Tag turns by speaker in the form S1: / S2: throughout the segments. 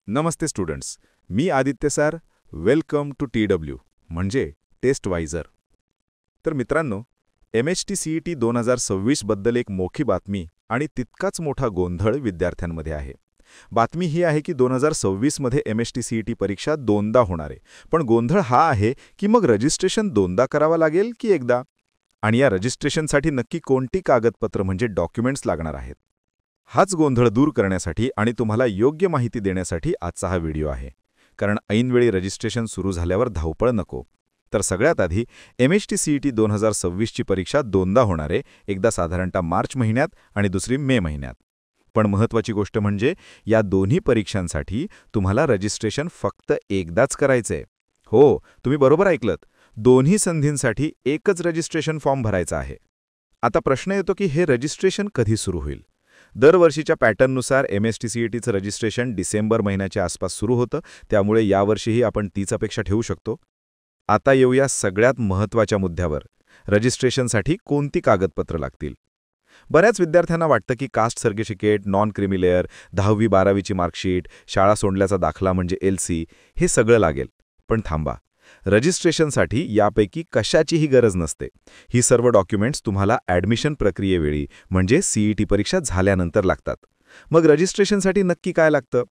S1: नमस्ते students, मी Aditya sir. Welcome to TW म्हणजे टेस्टवायझर. तर मित्रांनो, MHTCET 2026 बद्दल एक मोठी बातमी आणि तितकाच मोठा गोंधळ विद्यार्थ्यांमध्ये आहे. बातमी ही आहे की 2026 मध्ये MHTCET परीक्षा दोनदा होणार आहे. पण गोंधळ हा आहे की मग रजिस्ट्रेशन दोनदा करावं लागेल की एकदा? आणि या रजिस्ट्रेशनसाठी नक्की कोणती कागदपत्र म्हणजे डॉक्युमेंट्स लागणार आहेत? हाच गोंधळ दूर करण्यासाठी आणि तुम्हाला योग्य माहिती देण्यासाठी आजचा हा व्हिडिओ आहे. कारण ऐनवेळी रजिस्ट्रेशन सुरू झाल्यावर धावपळ नको. तर सगळ्यात आधी MHTCET 2026 ची परीक्षा दोनदा होणार आहे, एकदा साधारणतः मार्च महिन्यात आणि दुसरी मे महिन्यात. पण महत्त्वाची गोष्ट म्हणजे या दोन्ही परीक्षांसाठी तुम्हाला रजिस्ट्रेशन फक्त एकदाच करायचंय. हो, तुम्ही बरोबर ऐकलत. दोन्ही संधींसाठी एकच रजिस्ट्रेशन फॉर्म भरायचा आहे. आता प्रश्न येतो की हे रजिस्ट्रेशन कधी सुरू होईल? दरवर्षीच्या पॅटर्ननुसार MHTCETचं रजिस्ट्रेशन डिसेंबर महिन्याच्या आसपास सुरू होतं, त्यामुळे यावर्षीही आपण तीच अपेक्षा ठेवू शकतो. आता येऊया सगळ्यात महत्त्वाच्या मुद्द्यावर. रजिस्ट्रेशनसाठी कोणती कागदपत्र लागतील? बऱ्याच विद्यार्थ्यांना वाटतं की caste certificate, non creamy layer, 10वी-12वीची मार्कशीट, शाळा सोडल्याचा दाखला म्हणजे LC हे सगळं लागेल. पण थांबा. रजिस्ट्रेशनसाठी यापैकी कशाचीही गरज नसते. ही सर्व डॉक्युमेंट्स तुम्हाला ॲडमिशन प्रक्रियेवेळी म्हणजे CET परीक्षा झाल्यानंतर लागतात. मग रजिस्ट्रेशनसाठी नक्की काय लागतं?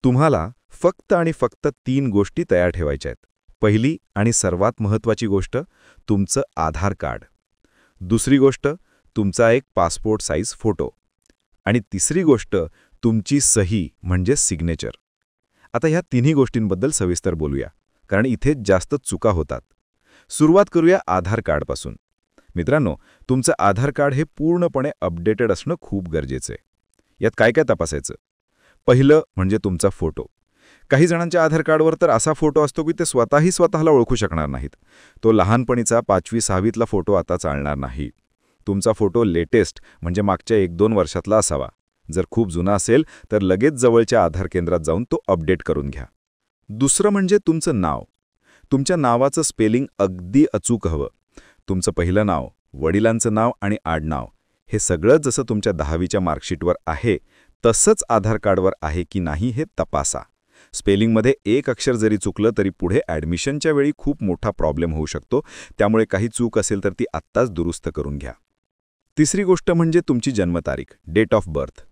S1: तुम्हाला फक्त आणि फक्त 3 गोष्टी तयार ठेवायच्या आहेत. पहिली आणि सर्वात महत्त्वाची गोष्ट, तुमचं आधार कार्ड. दुसरी गोष्ट, तुमचा एक पासपोर्ट साईज फोटो. आणि तिसरी गोष्ट, तुमची सही म्हणजे सिग्नेचर. आता ह्या तिन्ही गोष्टींबद्दल सविस्तर बोलूया, कारण इथेच जास्त चुका होतात. सुरुवात करूया आधार कार्डपासून. मित्रांनो, तुमचं आधार कार्ड हे पूर्णपणे अपडेटेड असणं खूप गरजेचं आहे. यात काय काय तपासायचं? पहिलं म्हणजे तुमचा फोटो. काही जणांच्या आधार कार्डवर तर असा फोटो असतो की ते स्वतःला ओळखू शकणार नाहीत. तो लहानपणीचा 5वी-6वीतला फोटो आता चालणार नाही. तुमचा फोटो लेटेस्ट म्हणजे मागच्या 1-2 वर्षातला असावा. जर खूप जुना असेल तर लगेच जवळच्या आधार केंद्रात जाऊन तो अपडेट करून घ्या. दुसरं म्हणजे तुमचं नाव. तुमच्या नावाचं स्पेलिंग अगदी अचूक हवं. तुमचं पहिलं नाव, वडिलांचं नाव आणि आडनाव हे सगळं जसं तुमच्या 10वीच्या मार्कशीटवर आहे तसंच आधार कार्डवर आहे की नाही हे तपासा. स्पेलिंगमध्ये एक अक्षर जरी चुकलं तरी पुढे ॲडमिशनच्या वेळी खूप मोठा प्रॉब्लेम होऊ शकतो. त्यामुळे काही चूक असेल तर ती आत्ताच दुरुस्त करून घ्या. तिसरी गोष्ट म्हणजे तुमची जन्मतारीख, डेट ऑफ बर्थ.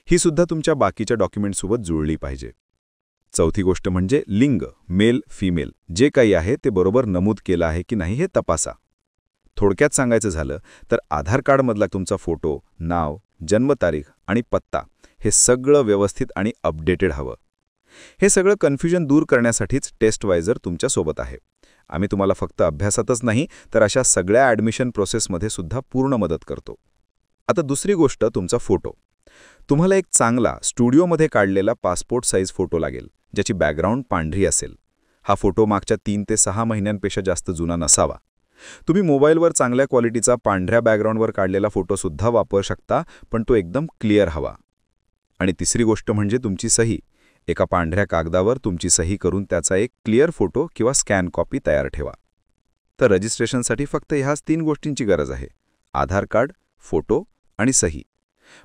S1: ही सुद्धा तुमच्या बाकीच्या डॉक्युमेंटसोबत जुळली पाहिजे. चौथी गोष्ट म्हणजे लिंग, मेल, फिमेल जे काही आहे ते बरोबर नमूद केलं आहे की नाही हे तपासा. थोडक्यात सांगायचं झालं तर आधार कार्डमधला तुमचा फोटो, नाव, जन्मतारीख आणि पत्ता हे सगळं व्यवस्थित आणि अपडेटेड हवं. हे सगळं कन्फ्युजन दूर करण्यासाठीच टेस्टवायझर तुमच्यासोबत आहे. आम्ही तुम्हाला फक्त अभ्यासातच नाही तर अशा सगळ्या ॲडमिशन प्रोसेसमध्ये सुद्धा पूर्ण मदत करतो. आता दुसरी गोष्ट, तुमचा फोटो. तुम्हाला एक चांगला स्टुडिओमध्ये काढलेला पासपोर्ट साईज फोटो लागेल, ज्याची बॅकग्राऊंड पांढरी असेल. हा फोटो मागच्या 3 ते 6 महिन्यांपेक्षा जास्त जुना नसावा. तुम्ही मोबाईलवर चांगल्या क्वालिटीचा पांढऱ्या बॅकग्राऊंडवर काढलेला फोटोसुद्धा वापरू शकता, पण तो एकदम क्लिअर हवा. आणि तिसरी गोष्ट म्हणजे तुमची सही. एका पांढऱ्या कागदावर तुमची सही करून त्याचा एक क्लिअर फोटो किंवा स्कॅन कॉपी तयार ठेवा. तर रजिस्ट्रेशनसाठी फक्त ह्याच 3 गोष्टींची गरज आहे: आधार कार्ड, फोटो आणि सही.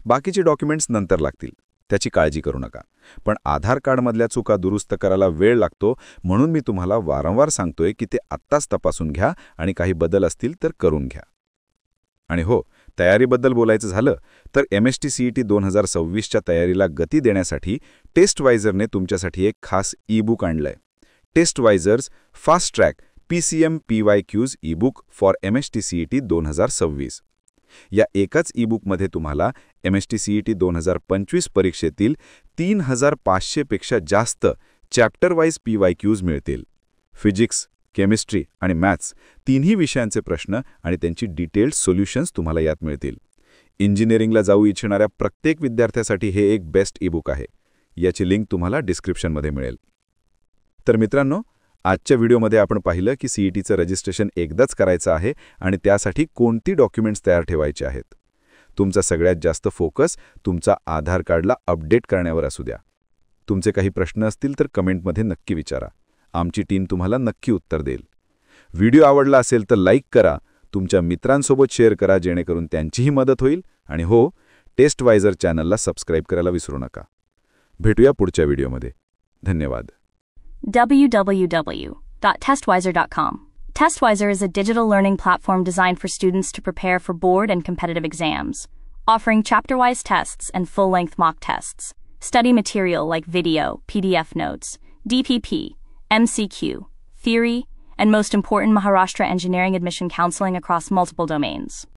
S1: बाकीचे डॉक्युमेंट्स नंतर लागतील, त्याची काळजी करू नका. पण आधार कार्डमधल्या चुका दुरुस्त करायला वेळ लागतो, म्हणून मी तुम्हाला वारंवार सांगतोय की ते आत्ताच तपासून घ्या आणि काही बदल असतील तर करून घ्या. आणि हो, तयारीबद्दल बोलायचं झालं तर MHTCET 2026च्या तयारीला गती देण्यासाठी टेस्टवायझरने तुमच्यासाठी एक खास ई-बुक आणलंय. Testwisers fast track PCM PYQs ebook for MHTCET 2026. या एकाच ई-बुकमध्ये तुम्हाला MHTCET 2025 परीक्षेतील 3500 पेक्षा जास्त चॅप्टर वाईज PYQs मिळतील. फिजिक्स, केमिस्ट्री आणि मॅथ्स तिन्ही विषयांचे प्रश्न आणि त्यांची डिटेल्ड सोल्युशन्स तुम्हाला यात मिळतील. इंजिनिअरिंगला जाऊ इच्छिणाऱ्या प्रत्येक विद्यार्थ्यासाठी हे एक बेस्ट ई-बुक आहे. याची लिंक तुम्हाला डिस्क्रिप्शनमध्ये मिळेल. तर मित्रांनो, आजच्या व्हिडिओमध्ये आपण पाहिलं की CETचं रजिस्ट्रेशन एकदाच करायचं आहे आणि त्यासाठी कोणती डॉक्युमेंट्स तयार ठेवायची आहेत. तुमचा सगळ्यात जास्त फोकस तुमचा आधार कार्डला अपडेट करण्यावर असू द्या. तुमचे काही प्रश्न असतील तर कमेंटमध्ये नक्की विचारा. आमची टीम तुम्हाला नक्की उत्तर देईल. व्हिडिओ आवडला असेल तर लाईक करा, तुमच्या मित्रांसोबत शेअर करा जेणेकरून त्यांचीही मदत होईल. आणि हो, टेस्टवायझर चॅनलला सबस्क्राईब करायला विसरू नका. भेटूया पुढच्या व्हिडिओमध्ये. धन्यवाद.
S2: www.testwiser.com. Testwiser is a digital learning platform designed for students to prepare for board and competitive exams, offering chapter-wise tests and full-length mock tests. Study material like video, PDF notes, DPP, MCQ, theory, and most important, Maharashtra engineering admission counseling across multiple domains.